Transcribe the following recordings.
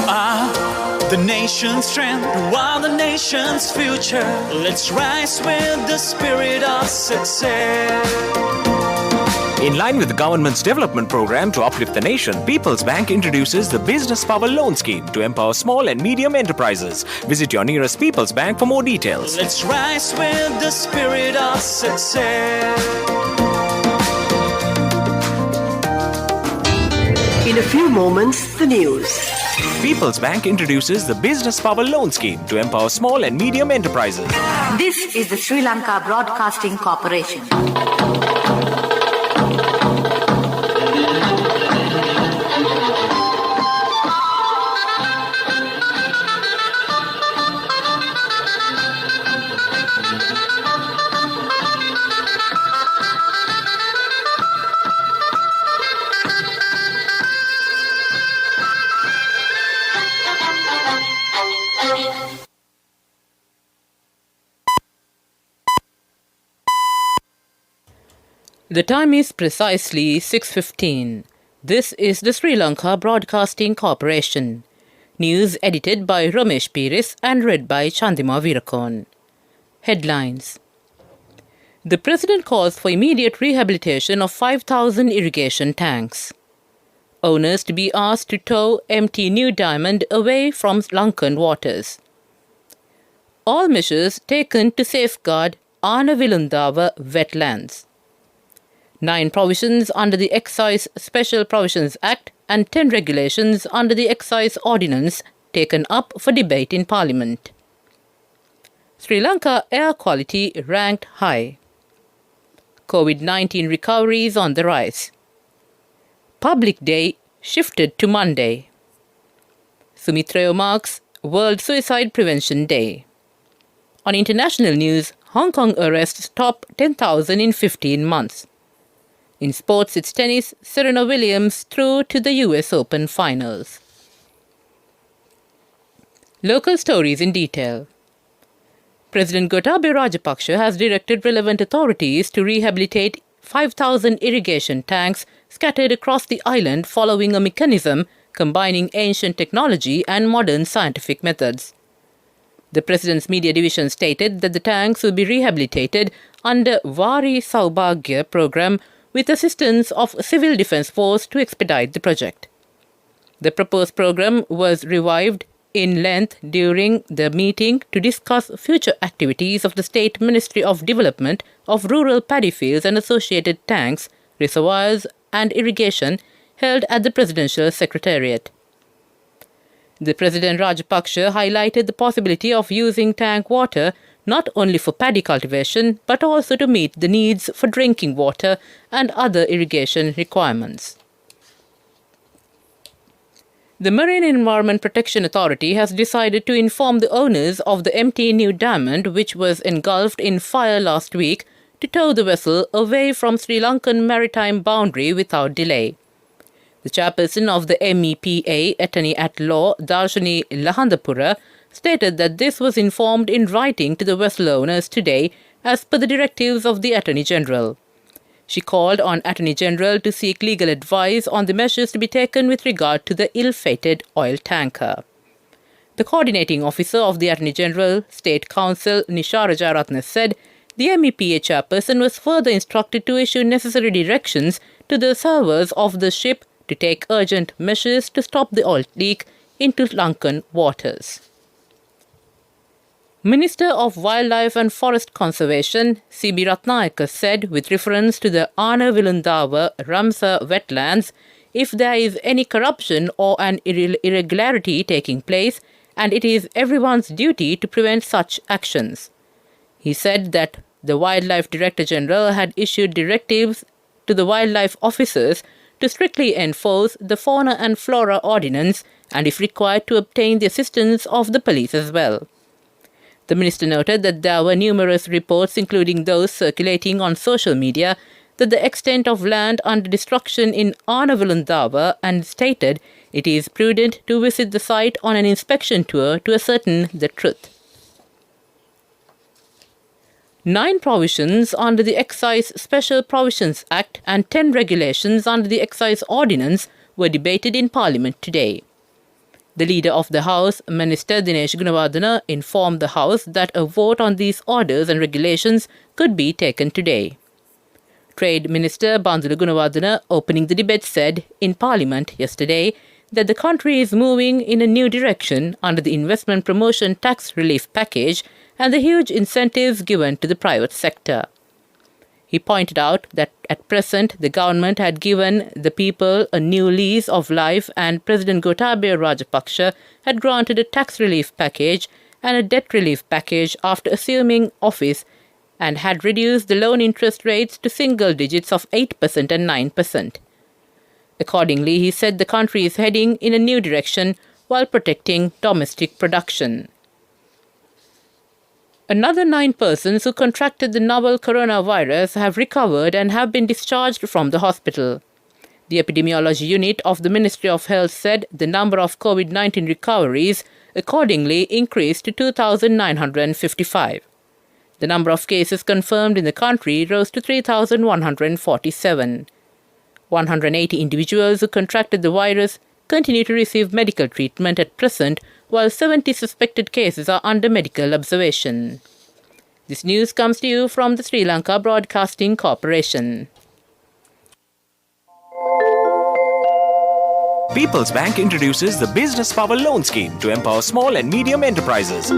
are the nation's strength, you are the nation's future. Let's rise with the spirit of success. In line with the government's development program to uplift the nation, People's Bank introduces the Business Power Loan Scheme to empower small and medium enterprises. Visit your nearest People's Bank for more details. Let's rise with the spirit of success. In a few moments, the news. People's Bank introduces the Business Power Loan Scheme to empower small and medium enterprises. This is the Sri Lanka Broadcasting Corporation. The time is precisely 6:15. This is the Sri Lanka Broadcasting Corporation. News edited by Ramesh Piris and read by Chandima Virakon. Headlines. The President calls for immediate rehabilitation of 5,000 irrigation tanks. Owners to be asked to tow empty New Diamond away from Lankan waters. All measures taken to safeguard Anavilundava wetlands. 9 provisions under the Excise Special Provisions Act and 10 regulations under the Excise Ordinance taken up for debate in Parliament. Sri Lanka air quality ranked high. COVID-19 recoveries on the rise. Public Day shifted to Monday. Sumitrayo marks World Suicide Prevention Day. On international news, Hong Kong arrests top 10,000 in 15 months. In sports, it's tennis, Serena Williams through to the US Open finals. Local stories in detail. President Gotabaya Rajapaksa has directed relevant authorities to rehabilitate 5,000 irrigation tanks scattered across the island following a mechanism combining ancient technology and modern scientific methods. The President's media division stated that the tanks will be rehabilitated under Vari Saubhagya program with assistance of Civil Defence Force to expedite the project. The proposed program was revived in length during the meeting to discuss future activities of the State Ministry of Development of Rural Paddy Fields and associated tanks, reservoirs and irrigation held at the Presidential Secretariat. The President Rajapaksa highlighted the possibility of using tank water not only for paddy cultivation but also to meet the needs for drinking water and other irrigation requirements. The Marine Environment Protection Authority has decided to inform the owners of the empty New Diamond, which was engulfed in fire last week, to tow the vessel away from Sri Lankan maritime boundary without delay. The chairperson of the MEPA, Attorney at Law, Darshani Lahandapura, stated that this was informed in writing to the vessel owners today as per the directives of the Attorney General. She called on Attorney General to seek legal advice on the measures to be taken with regard to the ill-fated oil tanker. The coordinating officer of the Attorney General, State Counsel Nisha Rajaratne, said the MEPA chairperson was further instructed to issue necessary directions to the servers of the ship to take urgent measures to stop the oil leak into Lankan waters. Minister of Wildlife and Forest Conservation, C.B. Ratnayaka, said with reference to the Anavilundava Ramsar wetlands, if there is any corruption or an irregularity taking place, and it is everyone's duty to prevent such actions. He said that the Wildlife Director General had issued directives to the wildlife officers to strictly enforce the Fauna and Flora Ordinance and, if required, to obtain the assistance of the police as well. The minister noted that there were numerous reports, including those circulating on social media, that the extent of land under destruction in Anavilundava, and stated it is prudent to visit the site on an inspection tour to ascertain the truth. 9 provisions under the Excise Special Provisions Act and 10 regulations under the Excise Ordinance were debated in Parliament today. The leader of the House, Minister Dinesh Gunawardena, informed the House that a vote on these orders and regulations could be taken today. Trade Minister Bandula Gunawardena, opening the debate, said in Parliament yesterday that the country is moving in a new direction under the Investment Promotion Tax Relief Package and the huge incentives given to the private sector. He pointed out that at present the government had given the people a new lease of life and President Gotabaya Rajapaksa had granted a tax relief package and a debt relief package after assuming office and had reduced the loan interest rates to single digits of 8% and 9%. Accordingly, he said the country is heading in a new direction while protecting domestic production. Another 9 persons who contracted the novel coronavirus have recovered and have been discharged from the hospital. The epidemiology unit of the Ministry of Health said the number of COVID-19 recoveries accordingly increased to 2,955. The number of cases confirmed in the country rose to 3,147. 180 individuals who contracted the virus continue to receive medical treatment at present, while 70 suspected cases are under medical observation. This news comes to you from the Sri Lanka Broadcasting Corporation. People's Bank introduces the Business Power Loan Scheme to empower small and medium enterprises.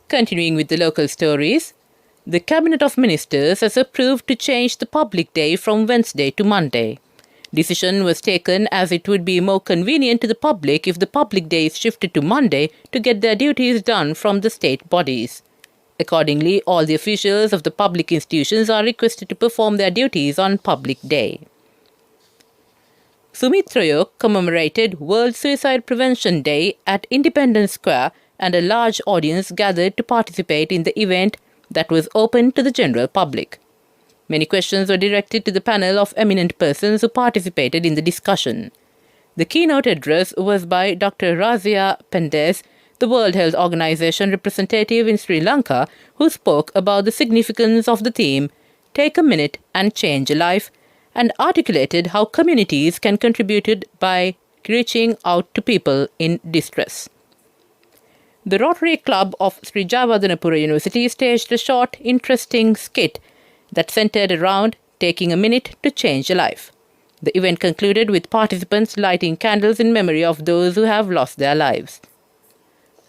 Continuing with the local stories, the Cabinet of Ministers has approved to change the public day from Wednesday to Monday. Decision was taken as it would be more convenient to the public if the public day is shifted to Monday to get their duties done from the state bodies. Accordingly, all the officials of the public institutions are requested to perform their duties on public day. Sumitrayo commemorated World Suicide Prevention Day at Independence Square, and a large audience gathered to participate in the event that was open to the general public. Many questions were directed to the panel of eminent persons who participated in the discussion. The keynote address was by Dr. Razia Pendes, the World Health Organization representative in Sri Lanka, who spoke about the significance of the theme, "Take a Minute and Change a Life," and articulated how communities can contribute by reaching out to people in distress. The Rotary Club of Sri Jayawardhanapura University staged a short, interesting skit that centered around taking a minute to change a life. The event concluded with participants lighting candles in memory of those who have lost their lives.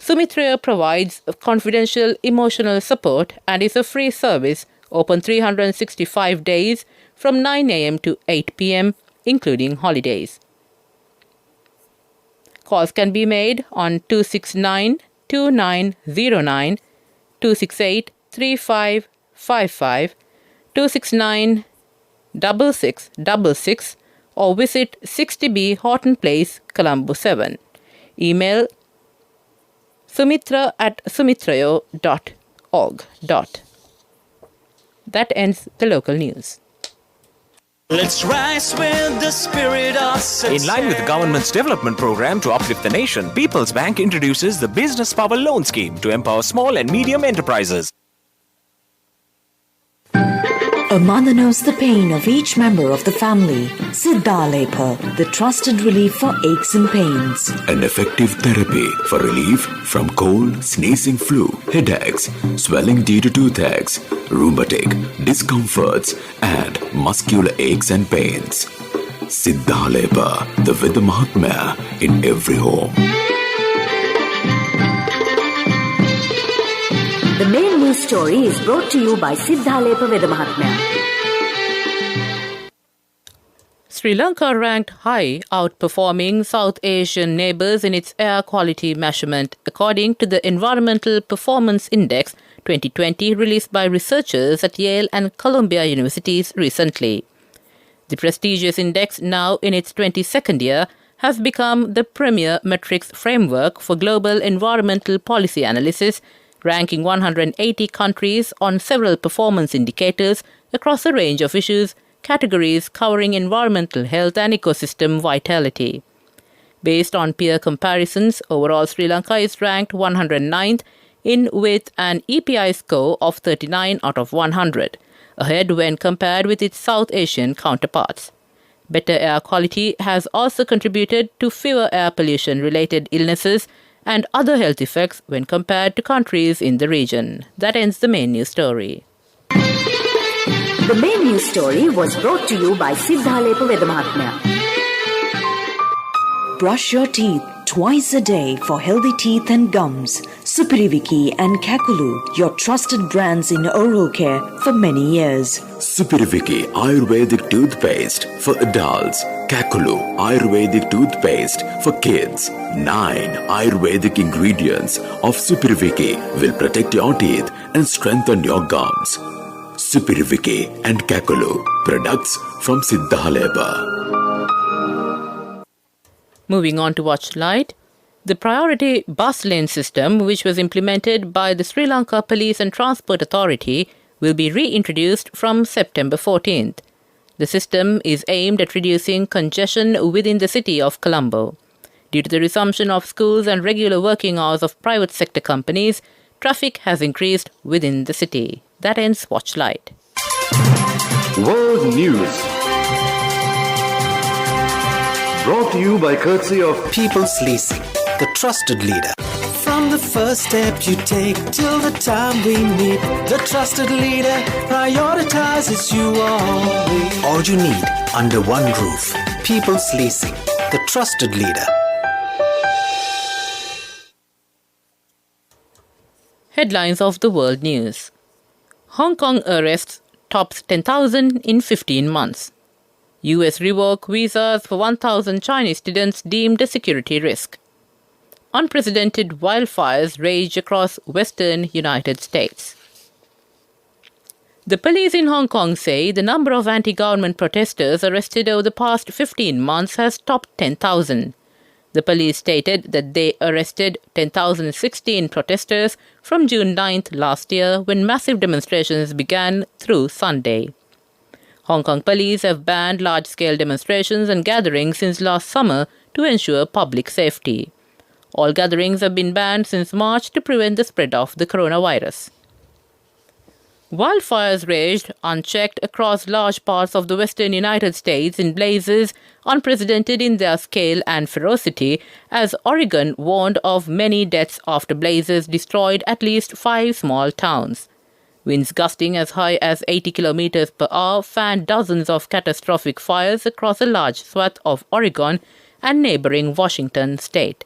Sumitrayo provides confidential emotional support and is a free service open 365 days from 9 a.m. to 8 p.m., including holidays. Calls can be made on 269-2909, 268-3555, 269-6666, or visit 60B Horton Place, Colombo 7. Email sumitra@sumitrayo.org. That ends the local news. Let's rise with the spirit of success. In line with the government's development program to uplift the nation, People's Bank introduces the Business Power Loan Scheme to empower small and medium enterprises. A mother knows the pain of each member of the family. Siddhalepa, the trusted relief for aches and pains. An effective therapy for relief from cold, sneezing, flu, headaches, swelling due to toothaches, rheumatic, discomforts, and muscular aches and pains. Siddhalepa, the Vidya Mahatmya in every home. The main news story is brought to you by Siddhalepa Vidya Mahatmya. Sri Lanka ranked high, outperforming South Asian neighbours in its air quality measurement, according to the Environmental Performance Index 2020 released by researchers at Yale and Columbia Universities recently. The prestigious index, now in its 22nd year, has become the premier metrics framework for global environmental policy analysis, ranking 180 countries on several performance indicators across a range of issues, categories covering environmental health and ecosystem vitality. Based on peer comparisons, overall Sri Lanka is ranked 109th with an EPI score of 39 out of 100. ahead when compared with its South Asian counterparts. Better air quality has also contributed to fewer air pollution-related illnesses and other health effects when compared to countries in the region. That ends the main news story. The main news story was brought to you by Siddhalepa Vedamahatmya. Brush your teeth twice a day for healthy teeth and gums. Supiriviki and Kakulu, your trusted brands in oral care for many years. Supiriviki Ayurvedic toothpaste for adults. Kakulu Ayurvedic toothpaste for kids. 9 Ayurvedic ingredients of Supiriviki will protect your teeth and strengthen your gums. Supiriviki and Kakulu, products from Siddhalepa. Moving on to Watch Light. The priority bus lane system, which was implemented by the Sri Lanka Police and Transport Authority, will be reintroduced from September 14th. The system is aimed at reducing congestion within the city of Colombo. Due to the resumption of schools and regular working hours of private sector companies, traffic has increased within the city. That ends Watch Light. World News. Brought to you by courtesy of People's Leasing, the trusted leader. From the first step you take till the time we meet, the trusted leader prioritizes you always. All you need under one roof. People's Leasing, the trusted leader. Headlines of the world news. Hong Kong arrests tops 10,000 in 15 months. US revoke visas for 1,000 Chinese students deemed a security risk. Unprecedented wildfires rage across western United States. The police in Hong Kong say the number of anti-government protesters arrested over the past 15 months has topped 10,000. The police stated that they arrested 10,016 protesters from June 9th last year when massive demonstrations began through Sunday. Hong Kong police have banned large-scale demonstrations and gatherings since last summer to ensure public safety. All gatherings have been banned since March to prevent the spread of the coronavirus. Wildfires raged unchecked across large parts of the western United States in blazes unprecedented in their scale and ferocity, as Oregon warned of many deaths after blazes destroyed at least 5 small towns. Winds gusting as high as 80 kilometers per hour fanned dozens of catastrophic fires across a large swath of Oregon and neighboring Washington state.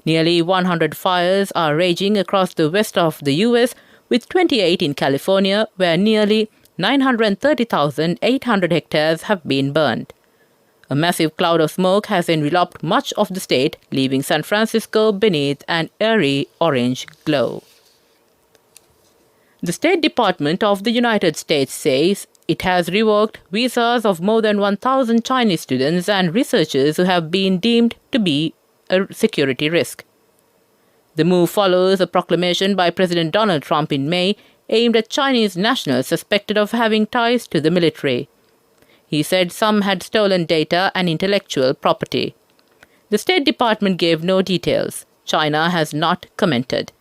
Nearly 100 fires are raging across the west of the U.S., with 28 in California, where nearly 930,800 hectares have been burned. A massive cloud of smoke has enveloped much of the state, leaving San Francisco beneath an eerie orange glow. The State Department of the United States says it has revoked visas of more than 1,000 Chinese students and researchers who have been deemed to be a security risk. The move follows a proclamation by President Donald Trump in May aimed at Chinese nationals suspected of having ties to the military. He said some had stolen data and intellectual property. The State Department gave no details. China has not commented.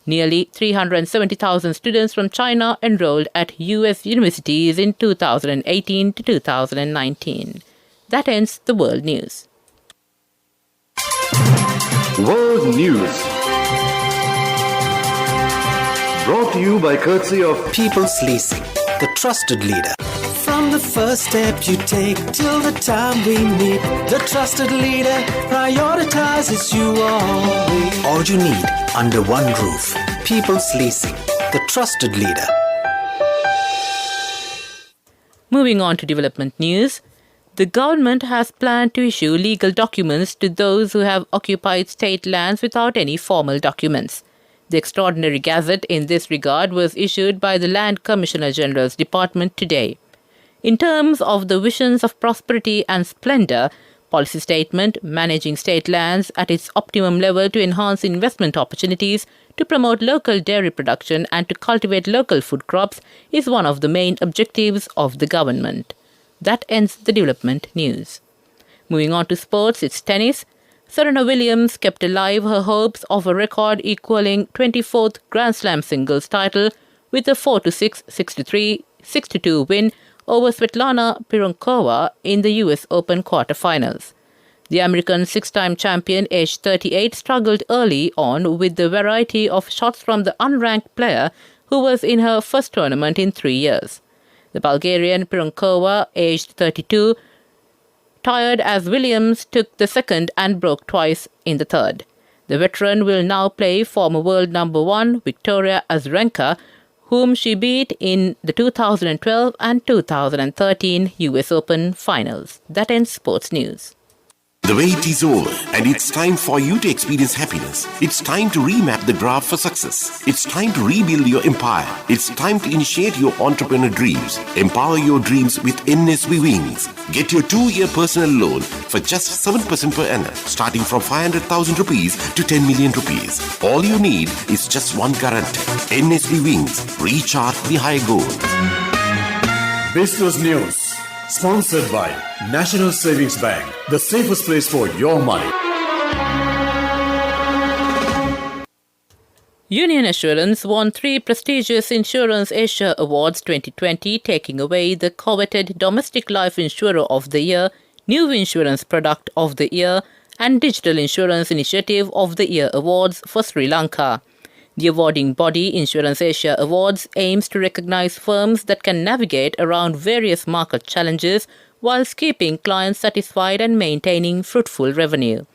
Nearly 370,000 students from China enrolled at U.S. universities in 2018 to 2019. That ends the world news. World News. Brought to you by courtesy of People's Leasing, the trusted leader. From the first step you take till the time we meet, the trusted leader prioritizes you always. All you need under one roof. People's Leasing, the trusted leader. Moving on to development news. The government has planned to issue legal documents to those who have occupied state lands without any formal documents. The extraordinary gazette in this regard was issued by the Land Commissioner General's Department today. In terms of the visions of prosperity and splendor, policy statement managing state lands at its optimum level to enhance investment opportunities, to promote local dairy production and to cultivate local food crops is one of the main objectives of the government. That ends the development news. Moving on to sports, it's tennis. Serena Williams kept alive her hopes of a record equaling 24th Grand Slam singles title with a 4-6, 6-3, 6-2 win over Svetlana Pironkova in the US Open quarterfinals. The American six-time champion, aged 38, struggled early on with the variety of shots from the unranked player who was in her first tournament in 3 years. The Bulgarian Pironkova, aged 32, tired as Williams took the second and broke twice in the third. The veteran will now play former world number 1 Victoria Azarenka, whom she beat in the 2012 and 2013 US Open finals. That ends sports news. The wait is over, and it's time for you to experience happiness. It's time to remap the graph for success. It's time to rebuild your empire. It's time to initiate your entrepreneur dreams. Empower your dreams with NSB Wings. Get your 2-year personal loan for just 7% per annum, starting from 500,000 rupees to 10 million rupees. All you need is just one guarantee. NSB Wings. Recharge the high goal. Business News. Sponsored by National Savings Bank, the safest place for your money. Union Assurance won 3 prestigious Insurance Asia Awards 2020, taking away the coveted Domestic Life Insurer of the Year, New Insurance Product of the Year, and Digital Insurance Initiative of the Year awards for Sri Lanka. The awarding body, Insurance Asia Awards, aims to recognize firms that can navigate around various market challenges whilst keeping clients satisfied and maintaining fruitful revenue.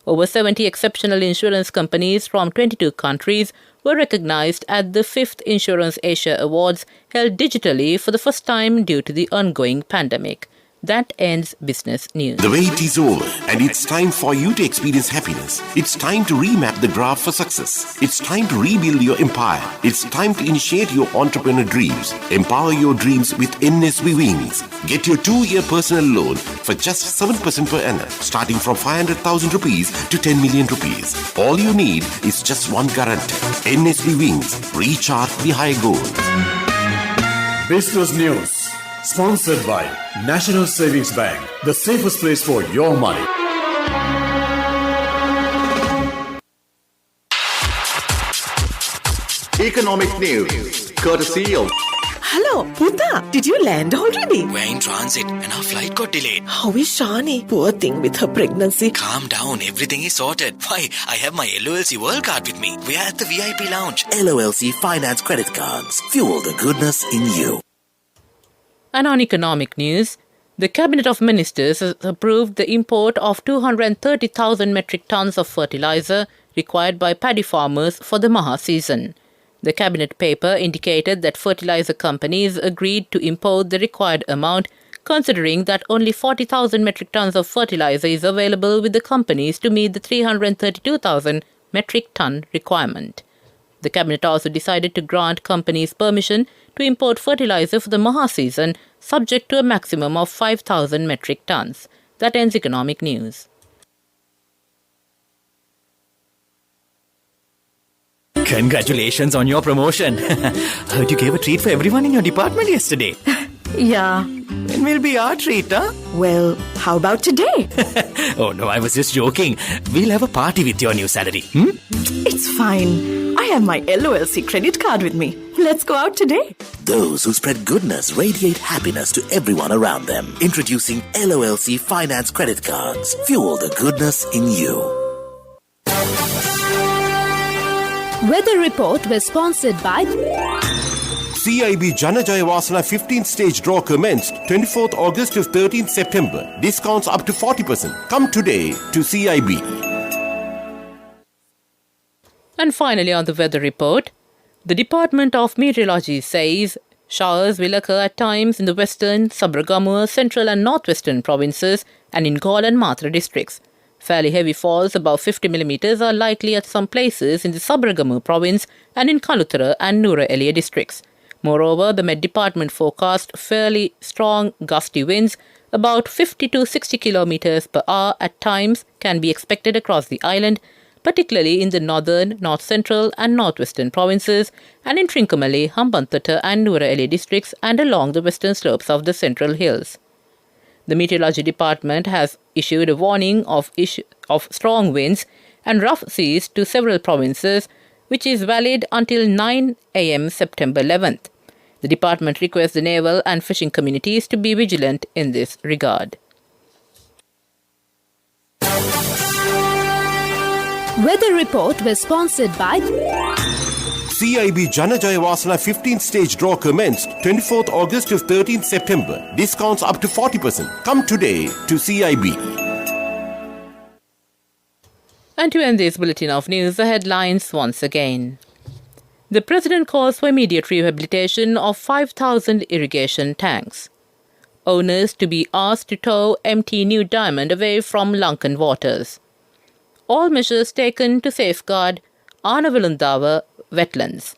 Over 70 exceptional insurance companies from 22 countries were recognized at the 5th Insurance Asia Awards, held digitally for the first time due to the ongoing pandemic. That ends business news. The wait is over, and it's time for you to experience happiness. It's time to remap the graph for success. It's time to rebuild your empire. It's time to initiate your entrepreneur dreams. Empower your dreams with NSB Wings. Get your 2-year personal loan for just 7% per annum, starting from 500,000 rupees to 10 million rupees. All you need is just one guarantee. NSB Wings. Recharge the high goal. Business News. Sponsored by National Savings Bank, the safest place for your money. Economic news, courtesy of... Hello, Puta, did you land already? We're in transit and our flight got delayed. How is Shani? Poor thing with her pregnancy. Calm down, everything is sorted. Why, I have my LOLC World Card with me. We are at the VIP lounge. LOLC Finance Credit Cards. Fuel the goodness in you. And on economic news, the Cabinet of Ministers has approved the import of 230,000 metric tons of fertilizer required by paddy farmers for the Maha season. The Cabinet paper indicated that fertilizer companies agreed to import the required amount, considering that only 40,000 metric tons of fertilizer is available with the companies to meet the 332,000 metric ton requirement. The Cabinet also decided to grant companies permission to import fertilizer for the Maha season, subject to a maximum of 5,000 metric tons. That ends economic news. Congratulations on your promotion. Heard you gave a treat for everyone in your department yesterday. Yeah. When will be our treat, huh? Well, how about today? Oh no, I was just joking. We'll have a party with your new salary. It's fine. I have my LOLC credit card with me. Let's go out today. Those who spread goodness radiate happiness to everyone around them. Introducing LOLC Finance Credit Cards. Fuel the goodness in you. Weather report was sponsored by CIB Janajaya Vasana 15th stage draw commenced 24th August to 13th September. Discounts up to 40%. Come today to CIB. And finally on the weather report, the Department of Meteorology says showers will occur at times in the western, Sabaragamuwa, central and northwestern provinces and in Galle and Matra districts. Fairly heavy falls above 50 millimeters are likely at some places in the Sabaragamuwa province and in Kalutara and Nura Elia districts. Moreover, the Met Department forecast fairly strong gusty winds, about 50 to 60 kilometers per hour at times, can be expected across the island, particularly in the northern, north-central and northwestern provinces and in Trincomalee, Hambantota and Nura Elia districts and along the western slopes of the Central Hills. The Meteorology Department has issued a warning of strong winds and rough seas to several provinces, which is valid until 9 a.m. September 11th. The department requests the naval and fishing communities to be vigilant in this regard. Weather report was sponsored by CIB Janajaya Vasana 15th stage draw commenced 24th August to 13th September. Discounts up to 40%. Come today to CIB. And to end this bulletin of news, the headlines once again. The President calls for immediate rehabilitation of 5,000 irrigation tanks. Owners to be asked to tow empty New Diamond away from Lankan waters. All measures taken to safeguard Anavilundava wetlands.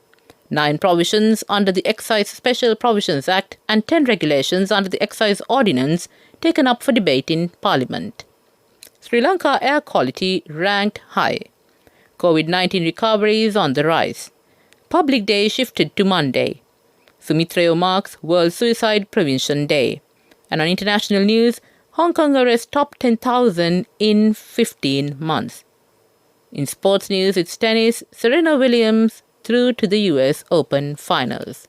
9 provisions under the Excise Special Provisions Act and 10 regulations under the Excise Ordinance taken up for debate in Parliament. Sri Lanka air quality ranked high. COVID-19 recovery is on the rise. Public Day shifted to Monday. Sumitrayo marks World Suicide Prevention Day. And on international news, Hong Kong arrests top 10,000 in 15 months. In sports news, it's tennis, Serena Williams through to the US Open finals.